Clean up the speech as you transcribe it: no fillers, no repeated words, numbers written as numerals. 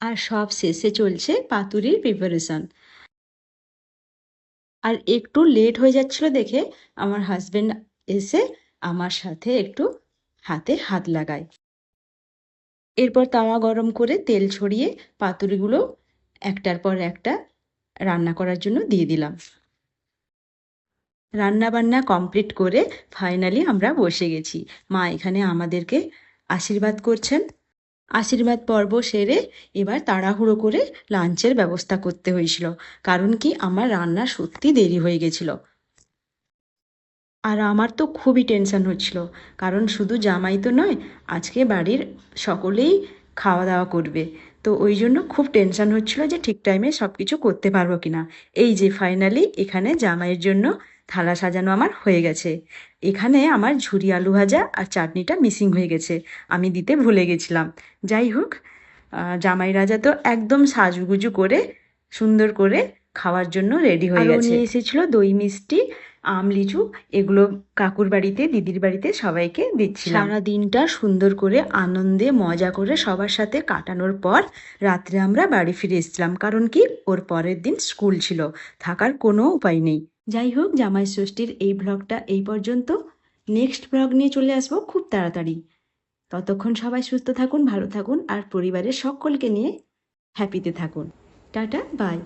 আর সব শেষে চলছে পাতুরির প্রিপারেশন। আর একটু লেট হয়ে যাচ্ছিল দেখে আমার হাজবেন্ড এসে আমার সাথে একটু হাতে হাত লাগায়। এরপর তাওয়া গরম করে তেল ছড়িয়ে পাতুরিগুলো একটার পর একটা রান্না করার জন্য দিয়ে দিলাম। রান্না বান্না কমপ্লিট করে ফাইনালি আমরা বসে গেছি। মা এখানে আমাদেরকে আশীর্বাদ করছেন। আশীর্বাদ পর্ব সেরে এবার তাড়াহুড়ো করে লাঞ্চের ব্যবস্থা করতে হয়েছিল, কারণ কি আমার রান্না সত্যি দেরি হয়ে গেছিল। আর আমার তো খুবই টেনশন হচ্ছিল, কারণ শুধু জামাই তো নয়, আজকে বাড়ির সকলেই খাওয়া দাওয়া করবে। তো ওই জন্য খুব টেনশন হচ্ছিল যে ঠিক টাইমে সব কিছু করতে পারবো কিনা। এই যে ফাইনালি এখানে জামাইয়ের জন্য থালা সাজানো আমার হয়ে গেছে। এখানে আমার ঝুরি আলু ভাজা আর চাটনিটা মিসিং হয়ে গেছে, আমি দিতে ভুলে গেছিলাম। যাই হোক, জামাই রাজা তো একদম সাজুগুজু করে সুন্দর করে খাওয়ার জন্য রেডি হয়ে গেছে। নিয়ে এসেছিল দই মিষ্টি, আম লিচু, এগুলো কাকুর বাড়িতে দিদির বাড়িতে সবাইকে দিচ্ছিলাম। সারা দিনটা সুন্দর করে আনন্দে মজা করে সবার সাথে কাটানোর পর রাত্রে আমরা বাড়ি ফিরে এসেছিলাম, কারণ কি ওর পরের দিন স্কুল ছিল, থাকার কোনো উপায় নেই। যাই হোক, জামাই ষষ্ঠীর এই ব্লগটা এই পর্যন্ত। নেক্সট ব্লগ নিয়ে চলে আসবো খুব তাড়াতাড়ি। ততক্ষণ সবাই সুস্থ থাকুন, ভালো থাকুন আর পরিবারের সকলকে নিয়ে হ্যাপিতে থাকুন। Tata, by.